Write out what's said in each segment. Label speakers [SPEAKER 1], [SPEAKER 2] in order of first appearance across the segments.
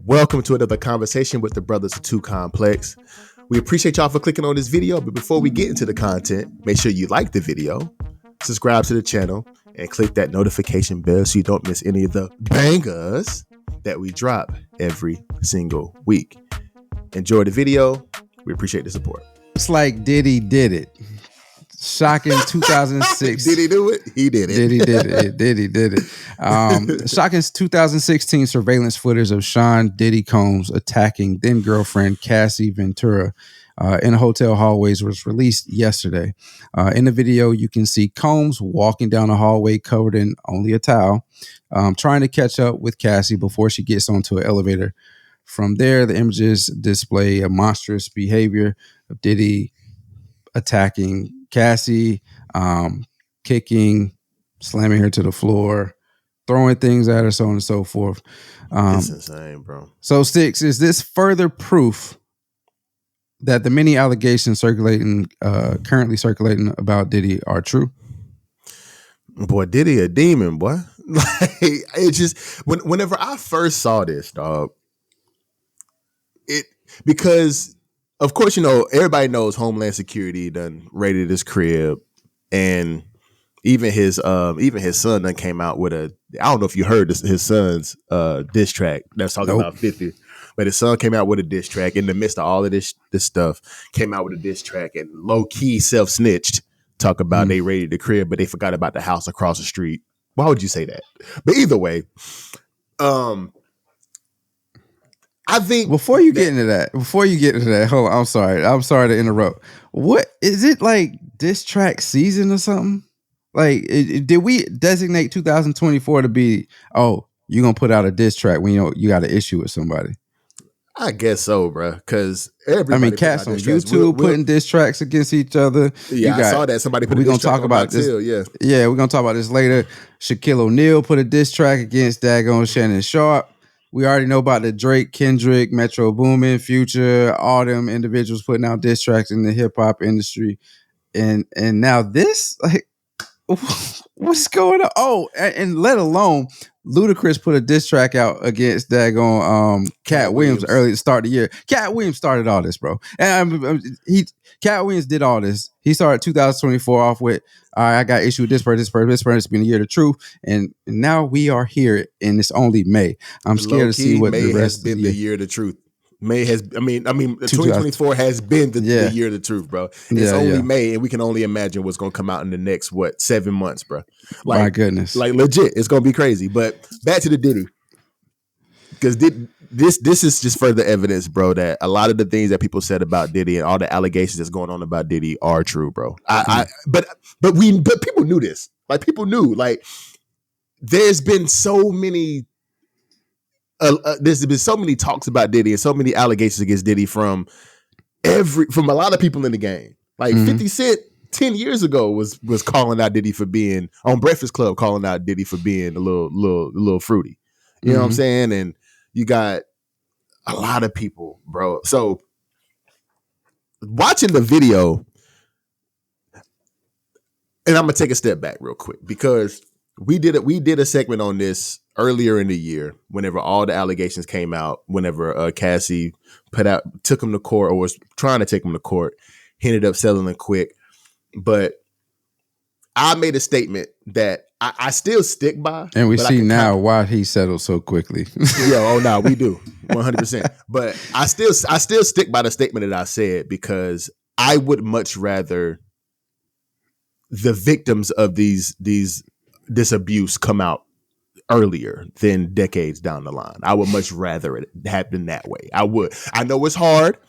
[SPEAKER 1] Welcome to another conversation with the Brothers of Two Complex. We appreciate y'all for clicking on this video, but before we get into the content, make sure you like the video, subscribe to the channel, and click that notification bell so you don't miss any of the bangers that we drop every single week. Enjoy the video. We appreciate the support.
[SPEAKER 2] It's like Diddy did it. Shocking 2006.
[SPEAKER 1] Did he do it? He did it.
[SPEAKER 2] Diddy did it. Shocking 2016 surveillance footage of Sean Diddy Combs attacking then girlfriend Cassie Ventura in hotel hallways was released yesterday. In the video, you can see Combs walking down the hallway covered in only a towel, trying to catch up with Cassie before she gets onto an elevator. From there, the images display a monstrous behavior of Diddy attacking Cassie, kicking, slamming her to the floor, throwing things at her, so on and so forth.
[SPEAKER 1] It's insane, bro.
[SPEAKER 2] So, Sticks, is this further proof that the many allegations currently circulating about Diddy are true?
[SPEAKER 1] Boy, Diddy a demon, boy. Like, it just whenever I first saw this, dog, because of course, you know, everybody knows Homeland Security done raided his crib, and even his son done came out with I don't know if you heard his son's diss track that's talking about 50, but his son came out with a diss track in the midst of all of this stuff, came out with a diss track and low key self snitched, talk about they raided the crib, but they forgot about the house across the street. Why would you say that? But either way, I think
[SPEAKER 2] before you get into that, hold on, I'm sorry to interrupt. What is it, like diss track season or something? Like, did we designate 2024 to be, oh, you're gonna put out a diss track when you got an issue with somebody?
[SPEAKER 1] I guess so, bro. Because everybody,
[SPEAKER 2] I mean, cats on YouTube putting diss tracks against each other.
[SPEAKER 1] Yeah, I saw that somebody put a diss track about this.
[SPEAKER 2] Yeah, we're gonna talk about this later. Shaquille O'Neal put a diss track against daggone Shannon Sharp. We already know about the Drake, Kendrick, Metro Boomin, Future, all them individuals putting out diss tracks in the hip hop industry, and now this, like, what's going on? Oh, and let alone Ludacris put a diss track out against daggone Cat Williams early to start the year. Cat Williams started all this, bro, and Cat Williams did all this. He started 2024 off with, all right, I got issue with this person. It's been a year of the truth, and now we are here, and it's only May. I'm scared to see what
[SPEAKER 1] May
[SPEAKER 2] the rest
[SPEAKER 1] has been the year of the truth. May has, I mean, 2024 has been the year of the truth, bro. It's only May, and we can only imagine what's going to come out in the next 7 months, bro. Like,
[SPEAKER 2] my goodness,
[SPEAKER 1] like legit, it's going to be crazy. But back to the Diddy, because this is just further evidence, bro, that a lot of the things that people said about Diddy and all the allegations that's going on about Diddy are true, bro. But people knew this. Like, people knew. Like, there's been so many. There's been so many talks about Diddy and so many allegations against Diddy from a lot of people in the game. Like 50 Cent 10 years ago was calling out Diddy for being on Breakfast Club, calling out Diddy for being a little fruity. You know what I'm saying? And you got a lot of people, bro. So watching the video, and I'm gonna take a step back real quick because we did a segment on this earlier in the year, whenever all the allegations came out, whenever Cassie took him to court, or was trying to take him to court. He ended up settling quick. But I made a statement that I still stick by.
[SPEAKER 2] And we see now why he settled so quickly.
[SPEAKER 1] No, we do. 100%. But I still stick by the statement that I said, because I would much rather the victims of this abuse come out earlier than decades down the line. I would much rather it happen that way. I would. I know it's hard,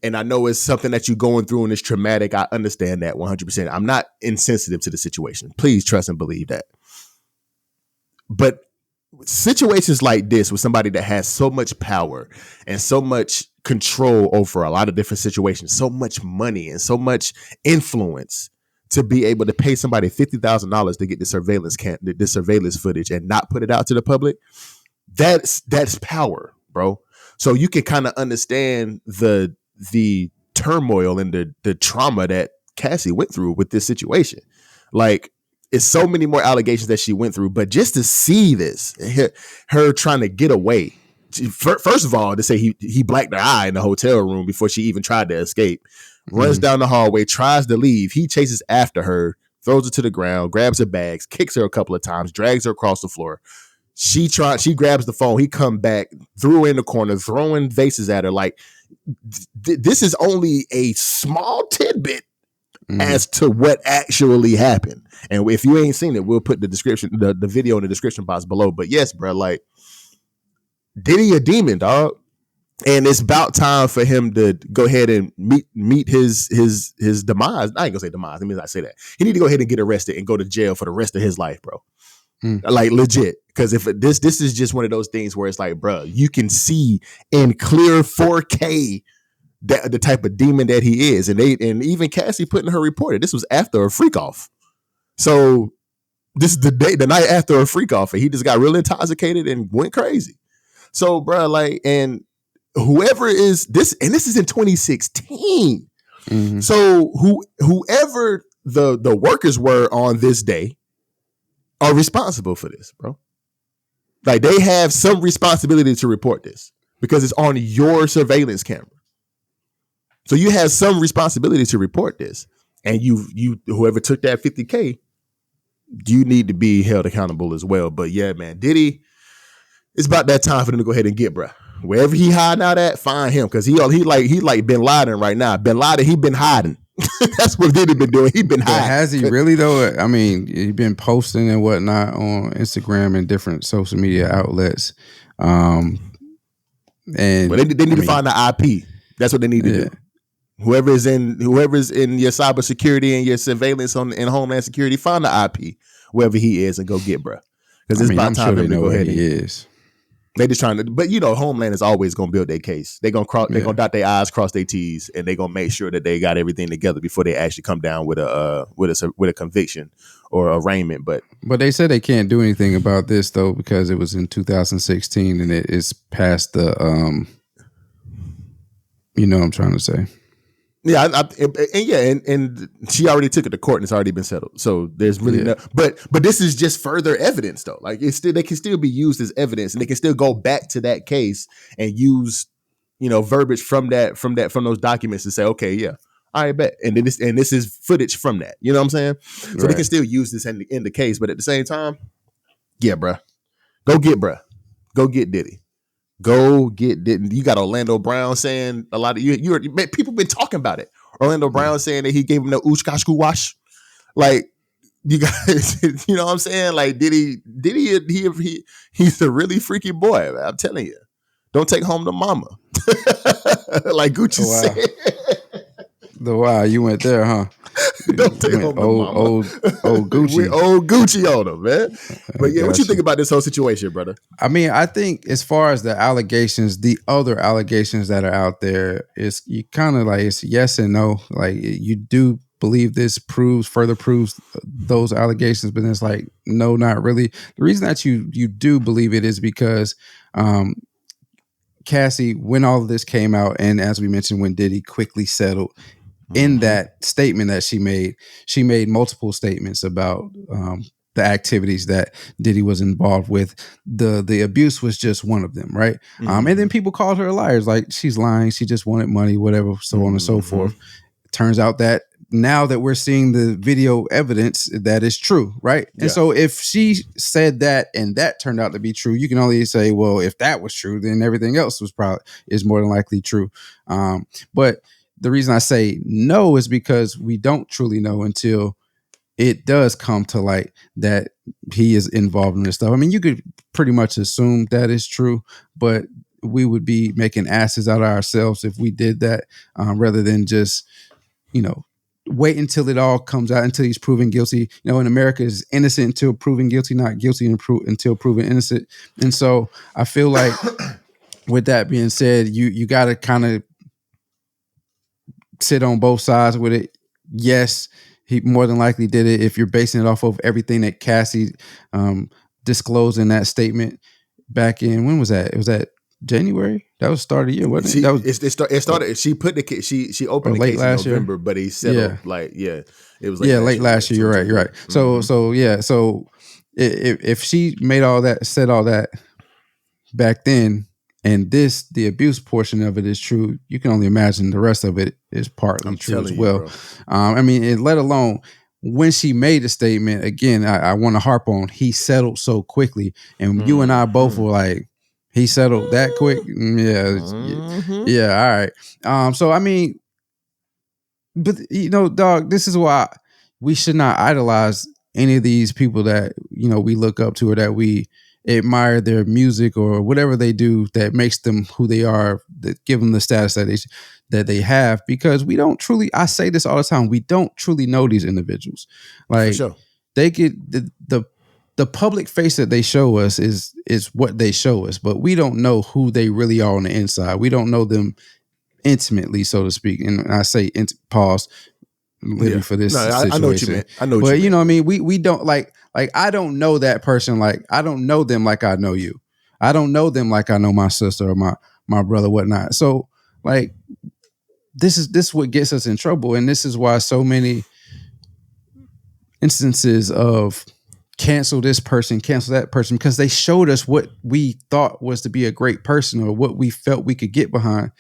[SPEAKER 1] and I know it's something that you're going through and it's traumatic. I understand that 100%. I'm not insensitive to the situation. Please trust and believe that. But situations like this with somebody that has so much power and so much control over a lot of different situations, so much money and so much influence, to be able to pay somebody $50,000 to get the surveillance footage and not put it out to the public, that's power, bro. So you can kind of understand the turmoil and the trauma that Cassie went through with this situation. Like, it's so many more allegations that she went through, but just to see this, her trying to get away first of all, to say he blacked her eye in the hotel room before she even tried to escape, runs down the hallway, tries to leave. He chases after her, throws her to the ground, grabs her bags, kicks her a couple of times, drags her across the floor. She grabs the phone. He come back, threw her in the corner, throwing vases at her. Like, this is only a small tidbit as to what actually happened. And if you ain't seen it, we'll put the video in the description box below. But yes, bro, like, Diddy a demon, dog. And it's about time for him to go ahead and meet his demise. I ain't gonna say demise. I mean, I say that he need to go ahead and get arrested and go to jail for the rest of his life, bro. Like, legit. Because if this is just one of those things where it's like, bro, you can see in clear 4K the type of demon that he is, and even Cassie put in her report, this was after a freak off. So this is the night after a freak off, and he just got real intoxicated and went crazy. So, bro, like, and whoever is this, and this is in 2016. So whoever the workers were on this day are responsible for this, bro. Like, they have some responsibility to report this because it's on your surveillance camera. So you have some responsibility to report this, and you whoever took that 50K, you need to be held accountable as well. But yeah, man, Diddy, it's about that time for them to go ahead and get, bro. Wherever he hiding out at, find him, because he like Bin Laden right now. Bin Laden, he been hiding. That's what Diddy been doing. He been hiding.
[SPEAKER 2] Has he really though? I mean, he been posting and whatnot on Instagram and different social media outlets. And
[SPEAKER 1] they need to find the IP. That's what they need to do. Whoever's in your cybersecurity and your surveillance in Homeland Security, find the IP wherever he is and go get, bro. Because it's about time
[SPEAKER 2] sure
[SPEAKER 1] to go ahead.
[SPEAKER 2] He is.
[SPEAKER 1] They just trying to, but Homeland is always gonna build their case. They're gonna dot their I's, cross their T's, and they're gonna make sure that they got everything together before they actually come down with a conviction or arraignment. But
[SPEAKER 2] they said they can't do anything about this though because it was in 2016 and it is past the you know what I'm trying to say.
[SPEAKER 1] Yeah, and she already took it to court and it's already been settled. So there's really no, but this is just further evidence though. Like, they can still be used as evidence, and they can still go back to that case and use, verbiage from those documents to say, okay, yeah, I bet, and then this is footage from that. You know what I'm saying? So they can still use this in the case, but at the same time, yeah, bruh, go get Diddy. Go get Diddy. You got Orlando Brown saying a lot of people been talking about it. Orlando Brown saying that he gave him the oochkashku wash. Like, you guys, you know what I'm saying? Like, Diddy, he's a really freaky boy. I'm telling you, don't take home the mama. Like Gucci said.
[SPEAKER 2] Wow, you went there, huh?
[SPEAKER 1] Don't take home the mama. Old Gucci. We old Gucci on him, man. But yeah, what you think about this whole situation, brother?
[SPEAKER 2] I mean, I think as far as the other allegations that are out there, is you kind of like, it's yes and no. Like, you do believe this further proves those allegations, but it's like, no, not really. The reason that you do believe it is because Cassie, when all of this came out, and as we mentioned, when Diddy quickly settled, in that statement that she made multiple statements about the activities that Diddy was involved with. The abuse was just one of them, right? And then people called her liars, like, she's lying, she just wanted money, whatever, so on and so forth. Turns out that now that we're seeing the video evidence, that is true, right? Yeah. And so if she said that and that turned out to be true, you can only say, well, if that was true, then everything else is more than likely true. But the reason I say no is because we don't truly know until it does come to light that he is involved in this stuff. I mean, you could pretty much assume that is true, but we would be making asses out of ourselves if we did that, rather than just, wait until it all comes out, until he's proven guilty. In America, is innocent until proven guilty, not guilty until proven innocent. And so I feel like with that being said, you got to kind of sit on both sides with it. Yes, he more than likely did it if you're basing it off of everything that Cassie disclosed in that statement back in, when was that? It was that January? That was start of the year, wasn't it?
[SPEAKER 1] It started. She put the case. She opened the case in November, but he settled it was
[SPEAKER 2] late last year. You're right. So if she said all that back then, And the abuse portion of it is true. You can only imagine the rest of it is partly true as well. I mean, and let alone when she made the statement, again, I want to harp on, he settled so quickly. And you and I both were like, he settled that quick? Yeah, all right. So, I mean, but, dog, this is why we should not idolize any of these people that, we look up to or that we admire their music or whatever they do that makes them who they are, that give them the status that they have, because we don't truly, I say this all the time, we don't truly know these individuals. Like, for sure. They get the public face that they show us is what they show us, but we don't know who they really are on the inside. We don't know them intimately, so to speak. And I say pause living for this situation.
[SPEAKER 1] I know what you meant. I know what
[SPEAKER 2] but
[SPEAKER 1] you meant.
[SPEAKER 2] What I mean? We don't like I don't know that person. Like, I don't know them like I know you. I don't know them like I know my sister or my brother, whatnot. So, like, this is what gets us in trouble. And this is why so many instances of cancel this person, cancel that person, because they showed us what we thought was to be a great person or what we felt we could get behind.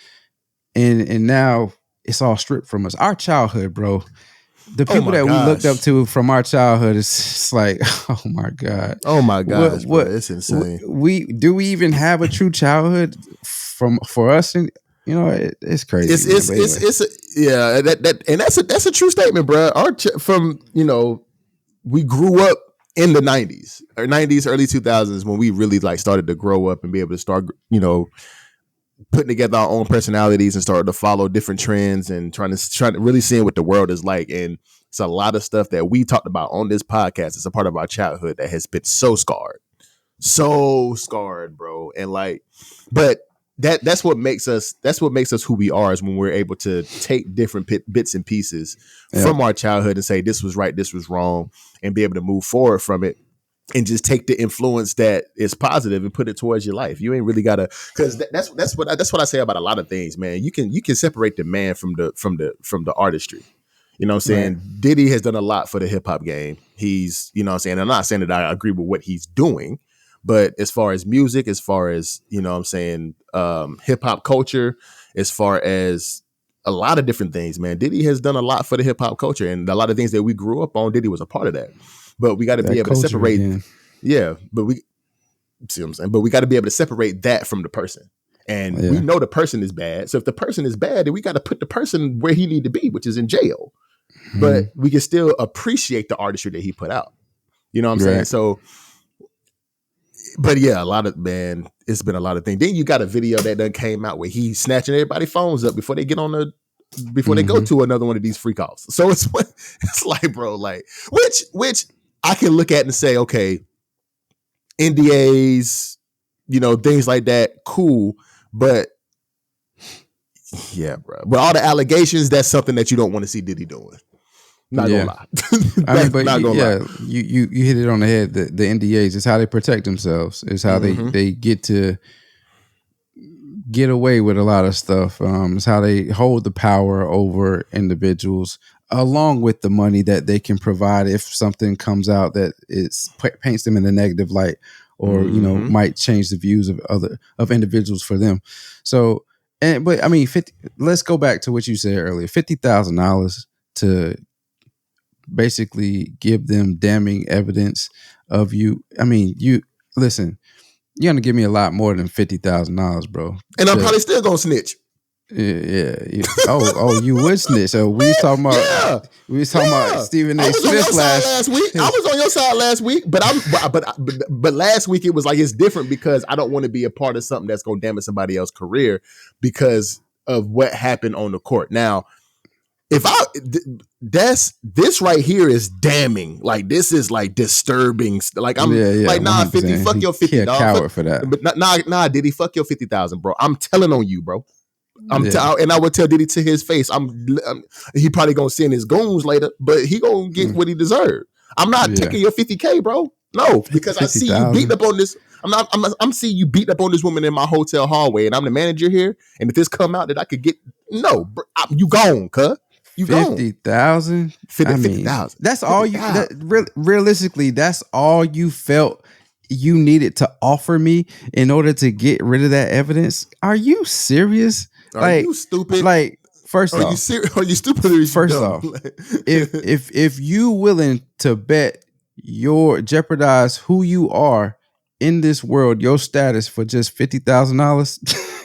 [SPEAKER 2] And now it's all stripped from us. Our childhood, bro. The people that we looked up to from our childhood is just like, oh my God.
[SPEAKER 1] Oh my gosh, bro, it's insane.
[SPEAKER 2] We even have a true childhood for us? And it's crazy.
[SPEAKER 1] That's a true statement, bro. We grew up in the 90s, early 2000s, when we really like started to grow up and be able to start, putting together our own personalities and started to follow different trends and trying to really seeing what the world is like. And it's a lot of stuff that we talked about on this podcast. It's a part of our childhood that has been so scarred, bro. And like, but that's what makes us who we are, is when we're able to take different bits and pieces from our childhood and say, this was right, this was wrong, and be able to move forward from it. And just take the influence that is positive and put it towards your life. You ain't really gotta, because that's what I say about a lot of things, man. You can separate the man from the artistry. You know what I'm saying? Right. Diddy has done a lot for the hip hop game. He's, you know what I'm saying? I'm not saying that I agree with what he's doing, but as far as music, as far as, you know what I'm saying, hip hop culture, as far as a lot of different things, man, Diddy has done a lot for the hip hop culture, and a lot of things that we grew up on, Diddy was a part of that. But we got to be able to separate. Again. Yeah, but we see what I'm saying. But we got to be able to separate that from the person, and we know the person is bad. So if the person is bad, then we got to put the person where he need to be, which is in jail. Mm-hmm. But we can still appreciate the artistry that he put out. You know what I'm saying? So, but yeah, it's been a lot of things. Then you got a video that done came out where he's snatching everybody's phones up before they get on they go to another one of these free calls. So it's like, bro, like which I can look at and say, okay, NDAs, things like that, cool. But yeah, bro. But all the allegations, that's something that you don't want to see Diddy doing. Not gonna lie.
[SPEAKER 2] You hit it on the head. The NDAs is how they protect themselves. It's how they get to get away with a lot of stuff. It's how they hold the power over individuals, along with the money that they can provide if something comes out that paints them in a negative light, or might change the views of individuals for them. So, but I mean, let's go back to what you said earlier. $50,000 to basically give them damning evidence of you. I mean, listen. You're gonna give me a lot more than $50,000, bro.
[SPEAKER 1] And I'm probably still gonna snitch.
[SPEAKER 2] Yeah. Oh, you would snitch. So we was talking about Stephen A. Smith last
[SPEAKER 1] week. I was on your side last week, but but last week it was like, it's different because I don't want to be a part of something that's gonna damage somebody else's career because of what happened on the court. Now, this right here is damning. Like, this is like disturbing. Like, I'm like, nah, 50, fuck your 50.
[SPEAKER 2] He a coward for that.
[SPEAKER 1] But nah, Diddy, fuck your 50,000, bro. I'm telling on you, bro. And I would tell Diddy to his face. He probably gonna send his goons later, but he gonna get what he deserved. I'm not taking your 50K, bro. No, because 50, I see you beating up on this. I'm seeing you beating up on this woman in my hotel hallway, and I'm the manager here. And if this come out that I could get, no, bro, you gone, cuz.
[SPEAKER 2] 50,000.
[SPEAKER 1] 50,000.
[SPEAKER 2] That's all you. Realistically, that's all you felt you needed to offer me in order to get rid of that evidence? Are you serious?
[SPEAKER 1] Are you stupid?
[SPEAKER 2] Like, first
[SPEAKER 1] Are
[SPEAKER 2] off,
[SPEAKER 1] you serious? Are you stupid? Or are you
[SPEAKER 2] first
[SPEAKER 1] dumb?
[SPEAKER 2] off, if you willing to bet jeopardize who you are in this world, your status for just $50,000,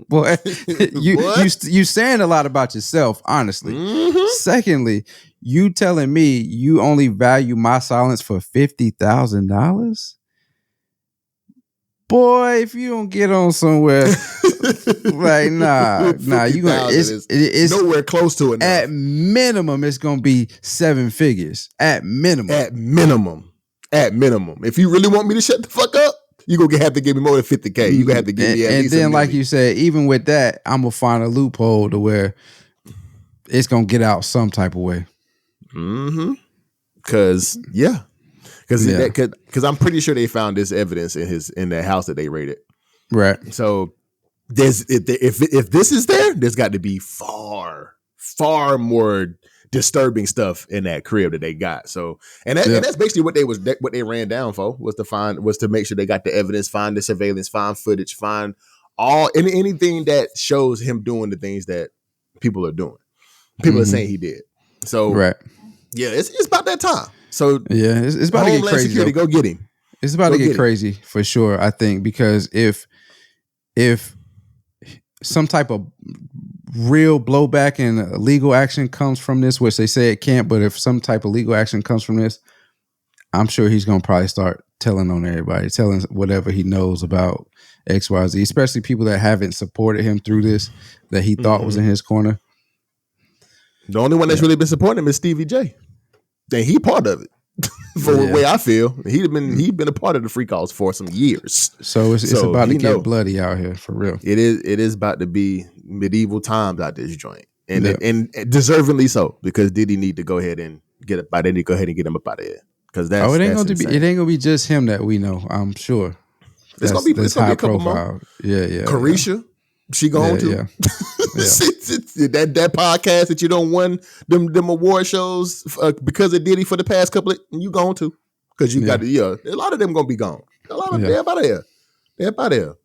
[SPEAKER 2] boy, you saying a lot about yourself, honestly.
[SPEAKER 1] Mm-hmm.
[SPEAKER 2] Secondly, you telling me you only value my silence for $50,000? Boy, if you don't get on somewhere, like nah, you gonna it's
[SPEAKER 1] nowhere close to it.
[SPEAKER 2] At minimum, it's gonna be 7 figures. At minimum.
[SPEAKER 1] If you really want me to shut the fuck up, you gonna have to give me more than 50K. You gonna have to give me at least.
[SPEAKER 2] And then, like you said, even with that, I'm gonna find a loophole to where it's gonna get out some type of way.
[SPEAKER 1] Mm-hmm. Because I'm pretty sure they found this evidence in the house that they raided.
[SPEAKER 2] Right.
[SPEAKER 1] So if this is there's got to be far more disturbing stuff in that crib that they got. So and that's basically what they ran down for was to make sure they got the evidence, find the surveillance, find footage, find anything that shows him doing the things that people are doing. People are saying he did. So
[SPEAKER 2] right.
[SPEAKER 1] Yeah, it's about that time. So
[SPEAKER 2] yeah, it's about to get crazy.
[SPEAKER 1] Security, go get him.
[SPEAKER 2] It's about to get crazy for sure, I think, because if some type of real blowback and legal action comes from this, which they say it can't, but if some type of legal action comes from this, I'm sure he's going to probably start telling on everybody, telling whatever he knows about XYZ, especially people that haven't supported him through this, that he thought was in his corner.
[SPEAKER 1] The only one that's really been supporting him is Stevie J. And he part of it. The way I feel, he's been a part of the free calls for some years.
[SPEAKER 2] So it's about to get bloody out here for real.
[SPEAKER 1] It is about to be medieval times out this joint, and deservingly so, because Diddy need to go ahead and get up. They need to go ahead and get him up out of here, because it ain't
[SPEAKER 2] gonna be just him that we know. I'm sure
[SPEAKER 1] it's gonna be a couple more.
[SPEAKER 2] Yeah.
[SPEAKER 1] Carisha, she going to. that podcast that you don't won them award shows because of Diddy for the past couple of, you going to, because you got a lot of them gonna be gone. A lot of them out of here. They're up out of here.